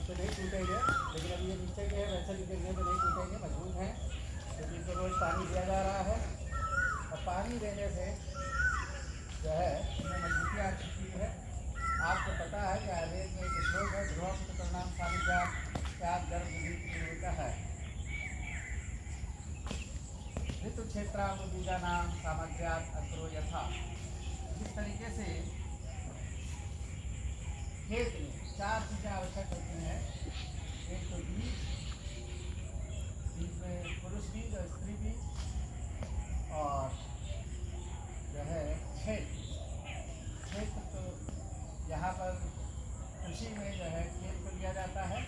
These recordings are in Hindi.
तो नहीं टूटेंगे, लेकिन अभी ये नीचे के हैं वैसे भी गिरने पर नहीं टूटेंगे, मजबूत हैं क्योंकि इनको रोज़ पानी दिया जा रहा है। और पानी देने से जो है इनमें मजबूती आ चुकी है। आपको पता है कि आयुर्वेद में एक श्लोक है, ध्रुवम प्रणाम सानिध्यात त्याग गर्भ है ऋतु क्षेत्राबुदीजा नाम सामर्थ्यात अक्रो यथा। इस तरीके से खेत में 4 चीज़ें आवश्यक होती हैं। एक तो बीज, बीज में पुरुष बीज और स्त्री बीज, और जो है क्षेत्र। क्षेत्र तो यहाँ पर कृषि में जो है खेत को लिया जाता है,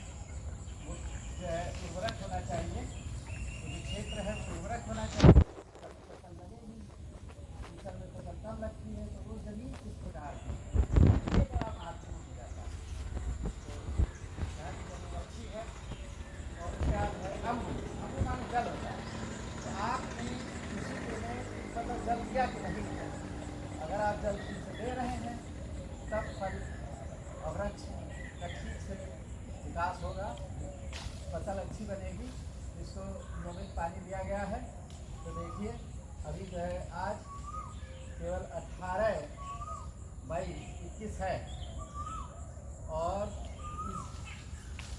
वो जो है उर्वरक होना चाहिए। तो जो क्षेत्र है वो उर्वरक होना चाहिए, फसल लगेगी। फसल में फसल कम लगती है तो वो जमीन किस प्रकार की है ये बड़ा महत्वपूर्ण हो जाता है। तो यहाँ की जमीन अच्छी है। और उसके बाद है अम्बु, अम्बु माने जल होता है। तो आपने किसी को ने मतलब जल दिया कि नहीं दिया, अगर आप जल ठीक से दे रहे हैं तब फल और वृक्ष का ठीक से विकास होगा, फसल अच्छी बनेगी। इसको नियमित पानी दिया गया है। तो देखिए अभी जो है आज केवल 18 मई 21 है, और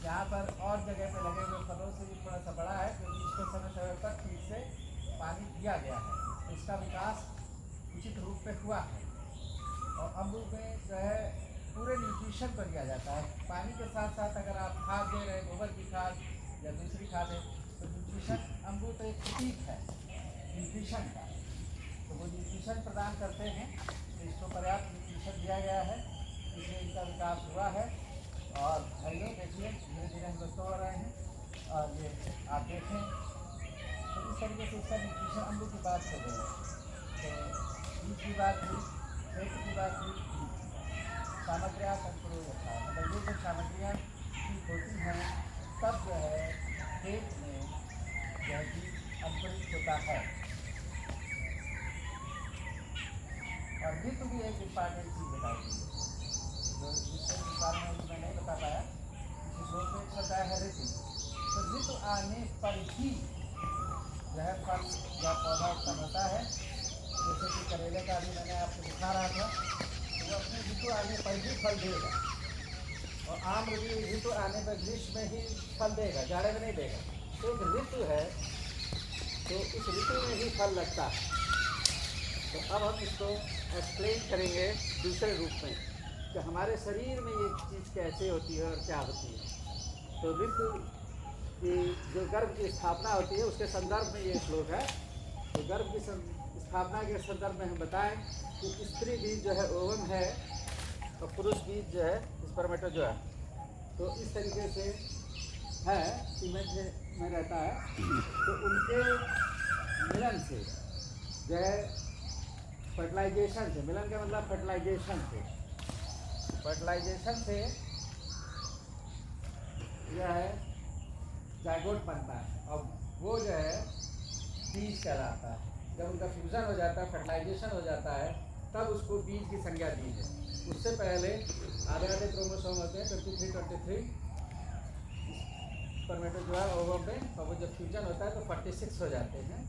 यहाँ पर और जगह पे लगे हुए फलों से भी थोड़ा सा बड़ा है क्योंकि इसको समय समय पर ठीक से पानी दिया गया है, इसका विकास उचित रूप पे हुआ है। और अम्बू में जो है पूरे न्यूट्रिशन को दिया जाता है। पानी के साथ साथ अगर आप खाद दे रहे हैं, गोबर की खाद या दूसरी खाद है, तो न्यूट्रिशन, अम्बू तो एक प्रतीक है न्यूट्रिशन का, तो वो न्यूट्रिशन प्रदान करते हैं। तो इसको पर्याप्त न्यूट्रिशन दिया गया है, इसलिए इनका विकास हुआ है। और भाइयों देखिए धीरे धीरे हम लोग हो रहे हैं, और ये आप देखें तो इस तरीके से इसका न्यूट्रिशन अम्बू की बात कर रहे हैं। तो बीज की बात हुई, क्षेत्र की बात हुई, सामग्रियाँ संपूर्ण होता है, मतलब ये जो सामग्रियाँ ठीक होती हैं तब जो है खेत में जो है बीज अंकुरित होता है। और ऋतु भी एक इम्पॉर्टेंट चीज़ बताई गई है, जो जिसके कारण मैं नहीं बता पाया। इसी श्लोक में एक शब्द है ऋतु। तो ऋतु आने पर ही जो है फल या पौधा उत्पन्न होता है। जैसे कि करेले का भी मैंने आपको दिखा रहा था, तो वो अपने ऋतु आने पर ही फल देगा। और आम भी ऋतु आने पर ग्रीष्म में ही फल देगा, जाड़े में नहीं देगा। तो एक ऋतु है, तो इस ऋतु में ही फल लगता है। तो अब हम इसको एक्सप्लेन करेंगे दूसरे रूप में कि हमारे शरीर में ये चीज़ कैसे होती है और क्या होती है। तो ऋतु की जो गर्भ की स्थापना होती है उसके संदर्भ में ये श्लोक है। तो गर्भ की स्थापना के संदर्भ में हम बताएं कि स्त्री बीज जो है ओवम है और पुरुष बीज जो है स्पर्मेटोजोआ है। तो इस तरीके से है सीमेंट में रहता है। तो उनके मिलन से जो है फर्टिलाइजेशन से, मिलन का मतलब फर्टिलाइजेशन से जो है जाइगोट बनता है, और वो जो है बीज कहलाता है। जब उनका फ्यूज़न हो जाता है, फर्टिलाइजेशन हो जाता है, तब उसको बीज की संज्ञा दी है। उससे पहले आधे क्रोमोसोम होते हैं 23 स्पर्मेटोजोआ ओवम में, और वो जब फ्यूजन होता है तो 46 हो जाते हैं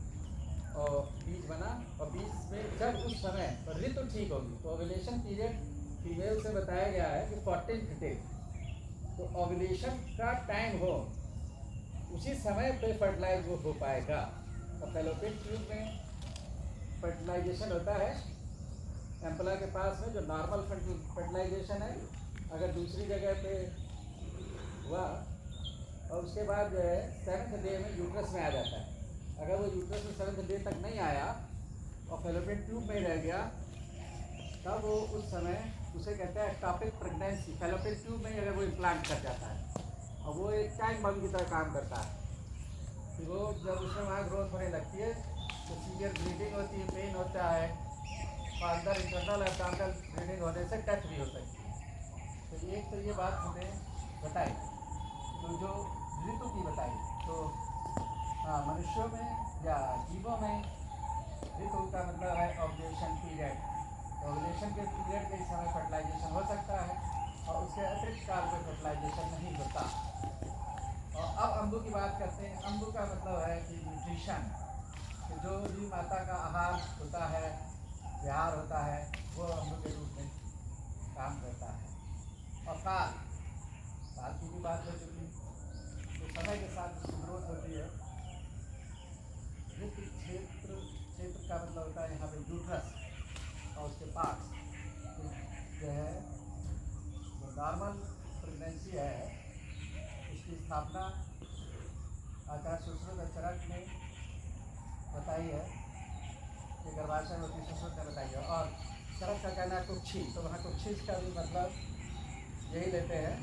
और बीज बना। और बीज में जब उस समय ऋतु ठीक होगी तो ओव्यूलेशन पीरियड फीमेल से बताया गया है कि 14 डे, तो ओव्यूलेशन का टाइम हो उसी समय पे फर्टिलाइज वो हो पाएगा। और फैलोपियन ट्यूब में फर्टिलाइजेशन होता है एम्पुला के पास में, जो नॉर्मल फर्टिलाइजेशन है। अगर दूसरी जगह पे हुआ और उसके बाद जो है 7th डे में यूट्रस में आ जाता है। अगर वो यूट्रस में 7th डे तक नहीं आया और फैलोपियन ट्यूब में रह गया, तब वो उस समय उसे कहते हैं एक्टोपिक प्रेगनेंसी। फैलोपियन ट्यूब में अगर वो इम्प्लांट कर जाता है और वो एक टाइम बम की तरह काम करता है, कि वो जब उसमें वहाँ ग्रोथ होने लगती है तो सीवियर ब्लीडिंग होती है, पेन होता है, और अंदर इंटरनल एब्डोमिनल ब्लीडिंग होने से डेथ भी हो सकती है। तो एक तो ये बात हमें बताई, तो जो ऋतु की बताई। तो हाँ, मनुष्यों में या जीवों में ऋतु का मतलब है ओव्यूलेशन पीरियड। ओव्यूलेशन के पीरियड के समय फर्टिलाइजेशन हो सकता है और उसके अतिरिक्त काल में फर्टिलाइजेशन नहीं होता। अम्बु की बात करते हैं। अम्बु का मतलब है कि न्यूट्रिशन, कि जो भी माता का आहार होता है, विहार होता है, वो अम्बु के रूप में काम करता है। और काल, काल की भी बात हो चुकी, तो समय के साथ उसकी ग्रोथ होती है। ऋतु क्षेत्र, क्षेत्र का मतलब होता है यहाँ पे यूट्रस और उसके पार्ट्स। तो जो है जो नॉर्मल प्रेगनेंसी है, उसकी स्थापना आचार्य सुश्रुत चरक ने बताई है कि गर्भाशय में होती, सुश्रुत ने बताई है। और चरक का कहना है कुक्षी, तो वहाँ कुक्षी का भी मतलब यही लेते हैं,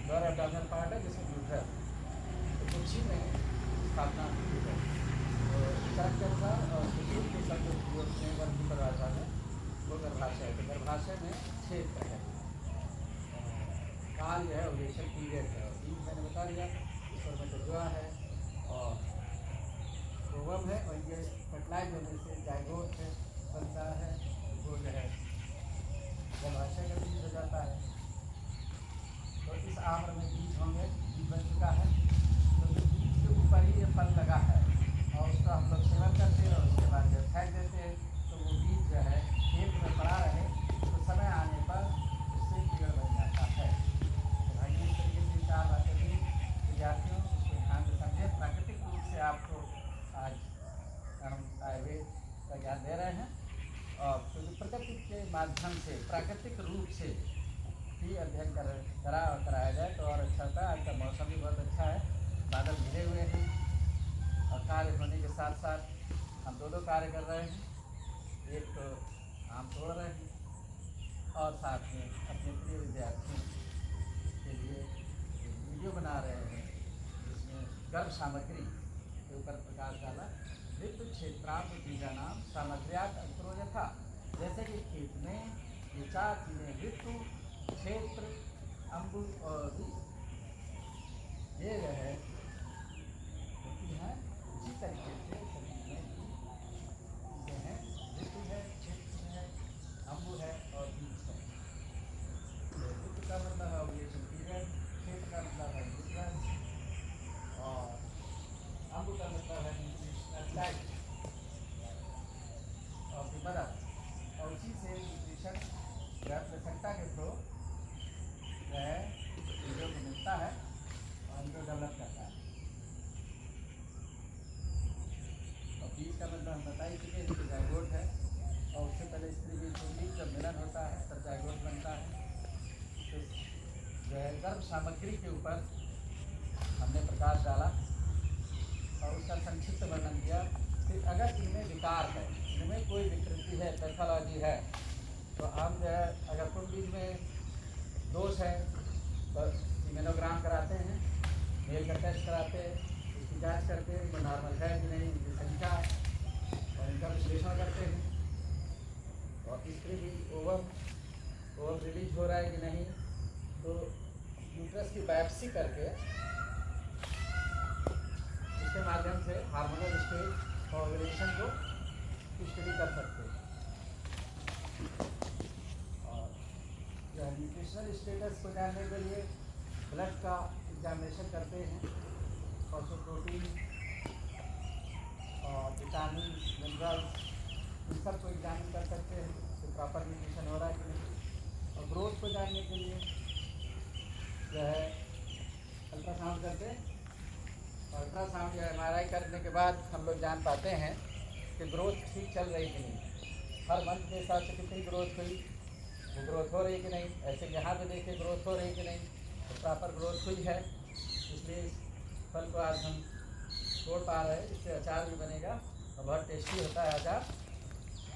लोअर एब्डोमिनल पार्ट है जिसमें यूट्रस, तो कुक्षी में स्थापना होती है। तो चरक के अनुसार और सुश्रुत के शब्द उपयोग में वर्ग की परिभाषा में वो गर्भाशय है। तो गर्भाशय में क्षेत्र है। काल जो है ओव्यूलेशन पीरियड है। और बीज मैंने बता दिया, ईश्वर में जुआ है और ओवम है, और ये फर्टिलाइज होने से जाइगोट है बनता है, वो जो है गर्भाशय का बीज हो जाता है। तो इस आम्र में बीज होंगे, बीज बन चुका है, तो बीज के ऊपर ही ये फल लगा है और उसका हम लोग सेवन करते हैं और उसके बाद जब फेंक देते हैं तो वो बीज जो है खेत में पड़ा रहे, तो समय आने पर उससे पेड़ बन जाता है। तो भाई इस तरीके से चार बातें थी विद्यार्थियों, उसको ध्यान से समझें। प्राकृतिक रूप से आपको आज हम आयुर्वेद का ज्ञान दे रहे हैं, और क्योंकि प्रकृति के माध्यम से, प्राकृतिक रूप से ही अध्ययन कराया जाए तो और अच्छा होता है। आज का मौसम भी बहुत अच्छा है, बादल घिरे हुए हैं और कार्य होने के साथ साथ हम दो कार्य कर रहे हैं। एक तो आम तोड़ रहे हैं और साथ में अपने प्रिय विद्यार्थियों के लिए एक वीडियो बना रहे हैं जिसमें गर्भ सामग्री के ऊपर प्रकाश डाला। ऋतु क्षेत्रांत बीजा नाम सामग्र्यात अंकुरो यथा, जैसे कि खेत में ये चार चीज़ें ऋतु, क्षेत्र, अम्बु और बीज, ये जो है होती हैं, उसी तरीके से शरीर में भी चीज़ें हैं। ऋतु है, क्षेत्र है, अम्बु है और बीज है। तो ऋतु का मतलब है ओव्यूलेशन पीरियड, क्षेत्र का मतलब है यूट्रस और अम्बु का मतलब है न्यूट्रिशनल डाइट और द मदर, और उसी से न्यूट्रिशन या प्लेसेंटा के थ्रू जो है एम्ब्रियो को मिलता है और एम्ब्रियो डेवलप करता है। और बीज का मतलब हम बता ही चुके हैं कि जाइगोट है, और उससे पहले स्त्री बीज को बीज जब मिलन होता है तब जाइगोट बनता है। तो जो है गर्भ सामग्री के ऊपर हमने प्रकाश डाला और उसका संक्षिप्त वर्णन किया कि अगर इनमें विकार है, इनमें कोई विकृति है, पैथोलॉजी है, तो हम जो है अगर कुल बीज में दोष है तो इम्यूनोग्राम कराते हैं, मेल का टेस्ट कराते हैं, उसकी जांच करते हैं वो नॉर्मल है कि नहीं, इनकी संख्या और इनका विश्लेषण करते हैं। और स्त्री भी ओवम रिलीज हो रहा है कि नहीं, तो यूट्रस की बायोप्सी करके उसके माध्यम से हार्मोनल स्टेज और ओव्यूलेशन को स्टडी कर सकते हैं। और जो न्यूट्रिशनल स्टेटस को जानने के लिए ब्लड का एग्जामिनेशन करते हैं, और उसमें प्रोटीन और विटामिन, मिनरल्स, इन सब को एग्जामिन कर सकते हैं कि प्रॉपर न्यूट्रिशन हो रहा है कि नहीं। और ग्रोथ को जानने के लिए जो है अल्ट्रासाउंड करते हैं, अल्ट्रासाउंड या MRI करने के बाद हम लोग जान पाते हैं कि ग्रोथ ठीक चल रही कि नहीं, हर मंथ के हिसाब से कितनी ग्रोथ हुई, वो ग्रोथ हो रही कि नहीं। ऐसे यहाँ पे देखिए ग्रोथ हो रही कि नहीं, तो प्रॉपर ग्रोथ हुई है, इसलिए इस फल को आज हम तोड़ पा रहे हैं। इससे अचार भी बनेगा और बहुत टेस्टी होता है अचार।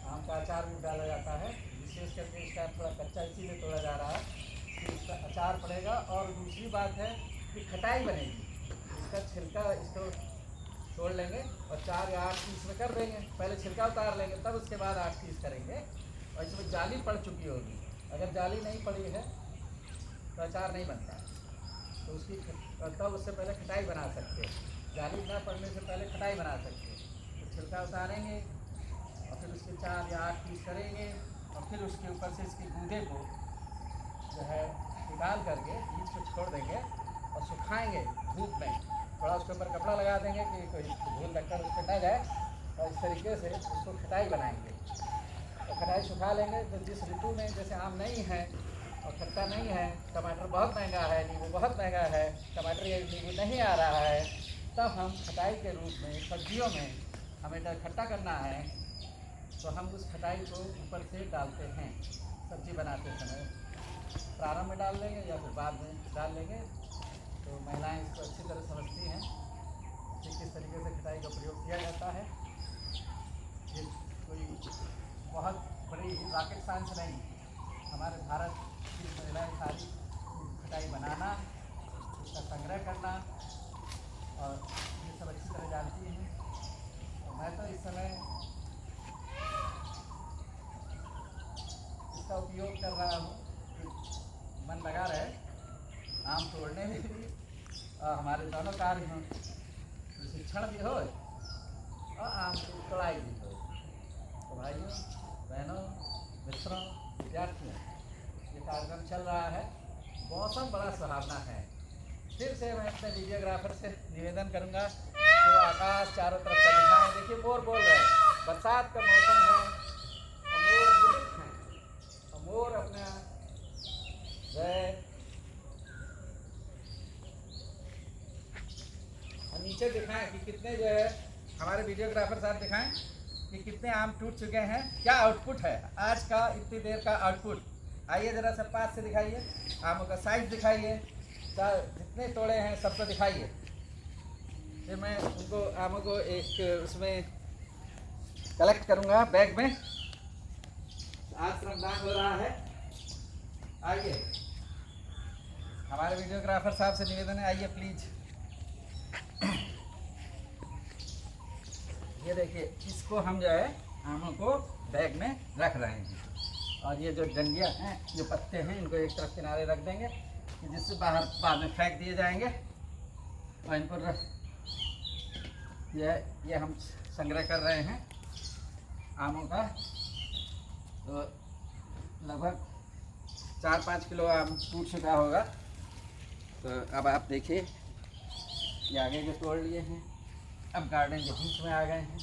आम का अचार भी डाला जाता है, विशेष करके इसका थोड़ा कच्चा इसीलिए तोड़ा जा रहा है कि इसका अचार पड़ेगा। और दूसरी बात है कि खटाई बनेगी, इसका छिलका इसको छोड़ लेंगे और 4 या 8 पीस में कर देंगे, पहले छिलका उतार लेंगे तब उसके बाद 8 पीस करेंगे। और इसमें जाली पड़ चुकी होगी, अगर जाली नहीं पड़ी है तो अचार नहीं बनता, तो उसकी तब उससे पहले खटाई बना सकते हैं। जाली न पड़ने से पहले खटाई बना सकते हैं। तो छिलका उतारेंगे और फिर उसके 4 या 8 पीस करेंगे और फिर उसके ऊपर से इसके गूदे को जो है निकाल करके बीज को छोड़ देंगे और सुखाएंगे धूप में थोड़ा उसके ऊपर कपड़ा लगा देंगे कि कोई धूल लकड़ उस पर न जाए, और इस तरीके से उसको खटाई बनाएंगे। तो खटाई सुखा लेंगे तो जिस ऋतु में जैसे आम नहीं है और खट्टा नहीं है, टमाटर बहुत महंगा है, नींबू बहुत महंगा है, टमाटर या नींबू नहीं आ रहा है, तब हम खटाई के रूप में सब्जियों में हमें खट्टा करना है तो हम उस खटाई को ऊपर से डालते हैं। सब्जी बनाते समय प्रारंभ में डाल देंगे या फिर बाद में डाल लेंगे। तो महिलाएं इसको अच्छी तरह समझती हैं कि किस तरीके से खटाई का प्रयोग किया जाता है। ये कोई बहुत बड़ी रॉकेट साइंस नहीं, हमारे भारत की महिलाएं सारी खटाई बनाना, उसका संग्रह करना और ये सब अच्छी तरह जानती हैं। तो मैं तो इस समय इसका उपयोग कर रहा हूँ कि मन लगा रहे, आम तोड़ने में भी और हमारे दोनों कार्य हों, प्रशिक्षण भी हो और आम की तोड़ाई भी हो। तो भाइयों बहनों मित्रों विद्यार्थियों, ये कार्यक्रम चल रहा है, मौसम बड़ा सुहावना है। फिर से मैं अपने वीडियोग्राफर से निवेदन करूंगा कि वो आकाश चारों तरफ का दिखाएं। देखिए मोर बोल रहे हैं, बरसात का मौसम है और मोर बुलंद हैं और मोर अपना नीचे दिखाएं कि कितने जो है हमारे वीडियोग्राफर साहब दिखाएं कि कितने आम टूट चुके हैं, क्या आउटपुट है आज का, इतनी देर का आउटपुट। आइए ज़रा सब पास से दिखाइए, आमों का साइज दिखाइए, जितने तोड़े हैं सबको दिखाइए। फिर मैं उनको आमों को एक उसमें कलेक्ट करूँगा बैग में। आज श्रमदान हो रहा है। आइए हमारे वीडियोग्राफर साहब से निवेदन है, आइए प्लीज़। ये देखिए, इसको हम जो है आमों को बैग में रख रहे हैं और ये जो डंडियाँ हैं, जो पत्ते हैं, इनको एक तरफ किनारे रख देंगे कि जिससे बाहर बाद में फेंक दिए जाएंगे। और इनको ये हम संग्रह कर रहे हैं आमों का। तो लगभग 4-5 किलो आम टूट चुका होगा। तो अब आप देखिए, ये आगे के तोड़ लिए हैं, अब गार्डन के बीच में आ गए हैं।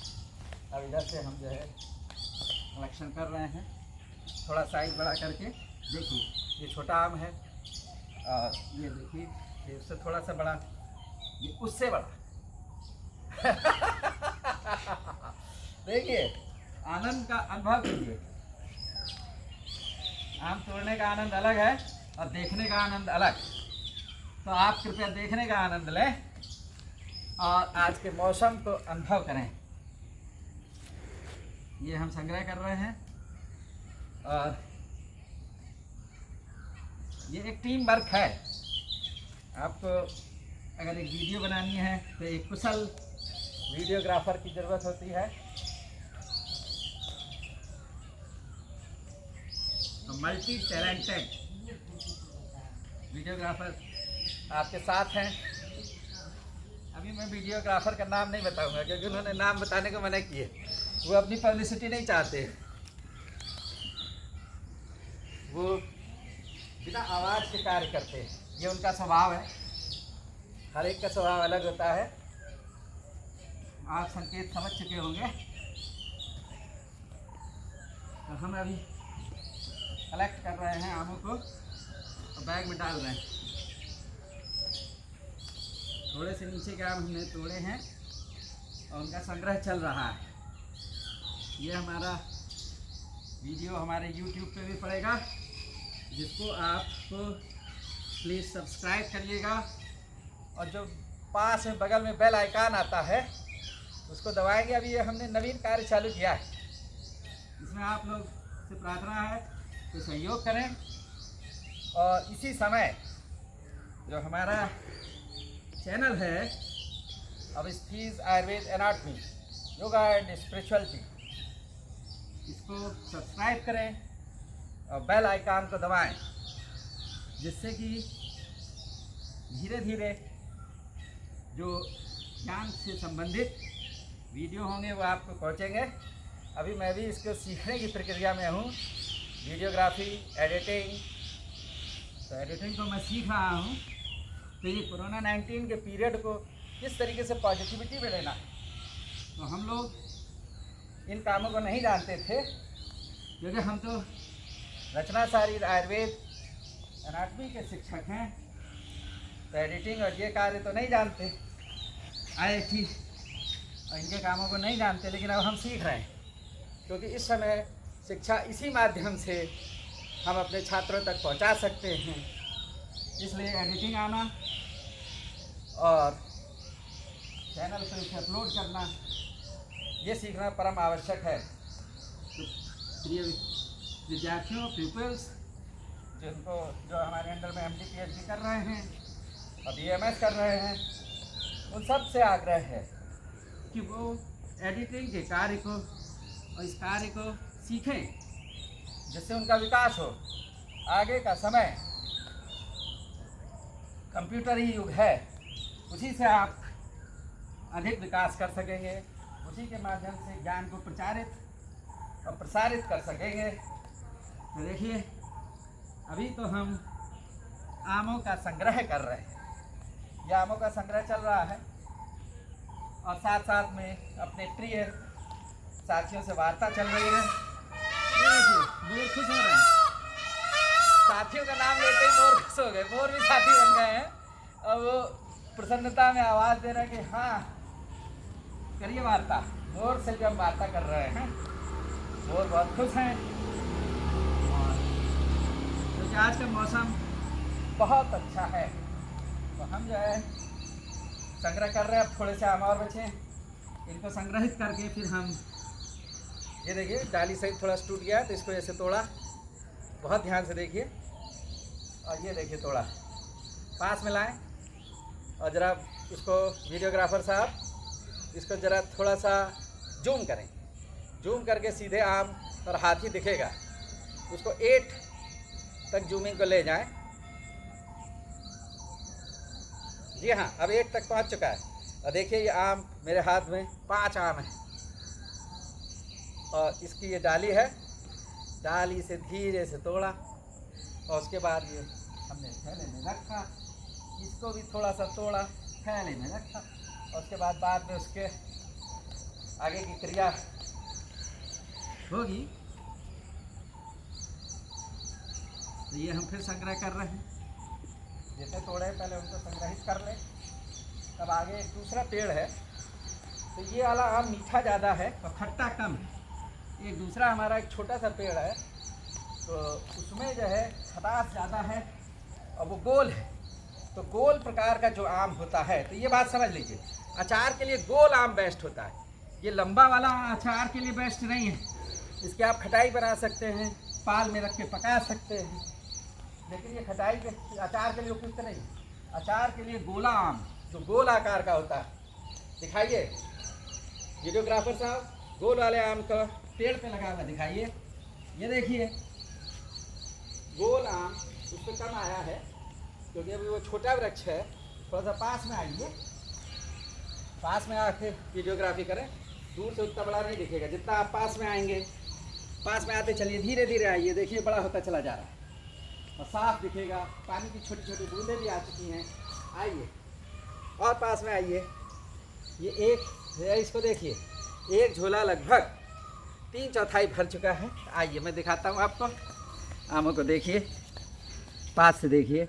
अब इधर से हम जो है कलेक्शन कर रहे हैं, थोड़ा साइज बड़ा करके। देखिए ये छोटा आम है और ये देखिए ये उससे थोड़ा सा बड़ा, ये उससे बड़ा। देखिए आनंद का अनुभव कीजिए। आम तोड़ने का आनंद अलग है और देखने का आनंद अलग। तो आप कृपया देखने का आनंद लें और आज के मौसम को अनुभव करें। ये हम संग्रह कर रहे हैं और ये एक टीम वर्क है। आपको अगर एक वीडियो बनानी है तो एक कुशल वीडियोग्राफर की ज़रूरत होती है। तो मल्टी टैलेंटेड वीडियोग्राफर आपके साथ हैं। अभी मैं वीडियोग्राफर का नाम नहीं बताऊंगा क्योंकि उन्होंने नाम बताने को मना किए, वो अपनी पब्लिसिटी नहीं चाहते। वो बिना आवाज़ के कार्य करते हैं, ये उनका स्वभाव है। हर एक का स्वभाव अलग होता है, आप संकेत समझ चुके होंगे। तो हम अभी कलेक्ट कर रहे हैं आमों को और बैग में डाल रहे हैं। थोड़े से नीचे के आम हमने तोड़े हैं और उनका संग्रह चल रहा है। ये हमारा वीडियो हमारे YouTube पे भी पड़ेगा, जिसको आप प्लीज़ सब्सक्राइब करिएगा और जो पास में बगल में बेल आइकन आता है उसको दबाएंगे। अभी ये हमने नवीन कार्य चालू किया है, इसमें आप लोग से प्रार्थना है कि सहयोग करें। और इसी समय जो हमारा चैनल है Awasthi's Ayurveda anatomy yoga and spirituality, इसको सब्सक्राइब करें और बेल आइकन को दबाएं, जिससे कि धीरे धीरे जो ज्ञान से संबंधित वीडियो होंगे वो आपको पहुंचेंगे। अभी मैं भी इसको सीखने की प्रक्रिया में हूँ, वीडियोग्राफी, एडिटिंग। तो एडिटिंग को मैं सीख रहा हूँ। तो ये कोरोना 19 के पीरियड को किस तरीके से पॉजिटिविटी में लेना है। तो हम लोग इन कामों को नहीं जानते थे, क्योंकि हम तो रचनाशास्त्र, आयुर्वेद, एनाटॉमी के शिक्षक हैं, तो एडिटिंग और ये कार्य तो नहीं जानते, IIT और इनके कामों को नहीं जानते। लेकिन अब हम सीख रहे हैं, क्योंकि इस समय शिक्षा इसी माध्यम से हम अपने छात्रों तक पहुंचा सकते हैं। इसलिए एडिटिंग आना और चैनल पर उसे अपलोड करना, ये सीखना परम आवश्यक है। तो प्रिय विद्यार्थियों, पीपल्स जो हमारे अंडर में MD PhD कर रहे हैं और BMS कर रहे हैं, उन सब से आग्रह है कि वो एडिटिंग के कार्य को और इस कार्य को सीखें, जिससे उनका विकास हो। आगे का समय कंप्यूटर ही युग है, उसी से आप अधिक विकास कर सकेंगे, उसी के माध्यम से ज्ञान को प्रचारित और प्रसारित कर सकेंगे। तो देखिए, अभी तो हम आमों का संग्रह कर रहे हैं, यह आमों का संग्रह चल रहा है, और साथ साथ में अपने प्रिय साथियों से वार्ता चल रही है। ये देखिए, मोर खुश हो रहे हैं, साथियों का नाम लेते ही मोर खुश हो गए, मोर भी साथी बन गए हैं। अब वो प्रसन्नता में आवाज़ दे रहे हैं कि हाँ करिए वार्ता। मोर से जब वार्ता कर रहे हैं, मोर बहुत खुश हैं। और क्योंकि आज का मौसम बहुत अच्छा है, तो हम जो है संग्रह कर रहे हैं। अब थोड़े से आम और बचे, इनको संग्रहित करके फिर हम, ये देखिए डाली सहित थोड़ा टूट गया, तो इसको ऐसे तोड़ा, बहुत ध्यान से देखिए, और ये देखिए तोड़ा, पास में लाएं और ज़रा इसको, वीडियोग्राफर साहब इसको ज़रा थोड़ा सा जूम करें, जूम करके सीधे आम और हाथी दिखेगा, उसको 8 तक जूमिंग को ले जाएं। जी हाँ, अब 8 तक पहुंच चुका है। और देखिए ये आम मेरे हाथ में 5 आम हैं, और इसकी ये डाली है, डाली से धीरे से तोड़ा, और उसके बाद ये हमने थैले में रखा, इसको भी थोड़ा सा तोड़ा, थैले में रखा, और उसके बाद में उसके आगे की क्रिया होगी। तो ये हम फिर संग्रह कर रहे हैं, जितने तोड़े पहले उनको संग्रहित कर लें। अब आगे एक दूसरा पेड़ है, तो ये वाला आम मीठा ज़्यादा है और खट्टा कम है। एक दूसरा हमारा एक छोटा सा पेड़ है, तो उसमें जो है खटास ज़्यादा है और वो गोल है। तो गोल प्रकार का जो आम होता है, तो ये बात समझ लीजिए, अचार के लिए गोल आम बेस्ट होता है, ये लंबा वाला अचार के लिए बेस्ट नहीं है। इसकी आप खटाई बना सकते हैं, पाल में रख के पका सकते हैं, लेकिन ये खटाई के अचार के लिए उपयुक्त नहीं। अचार के लिए गोला आम, जो गोल आकार का होता है, दिखाइए वीडियोग्राफर साहब, गोल वाले आम का पेड़ पे लगा हुआ दिखाइए। ये देखिए गोल आम, उस पर कम आया है क्योंकि अभी वो छोटा वृक्ष है। थोड़ा सा पास में आइए, पास में आके वीडियोग्राफी करें, दूर से उतना बड़ा नहीं दिखेगा। जितना आप पास में आएंगे, पास में आते चलिए, धीरे धीरे आइए, देखिए बड़ा होता चला जा रहा है और साफ दिखेगा। पानी की छोटी छोटी बूंदें भी आ चुकी हैं। आइए और पास में आइए, ये एक, इसको देखिए, एक झोला लगभग 3/4 भर चुका है। आइए मैं दिखाता हूँ आपको, आमों को देखिए, पास से देखिए,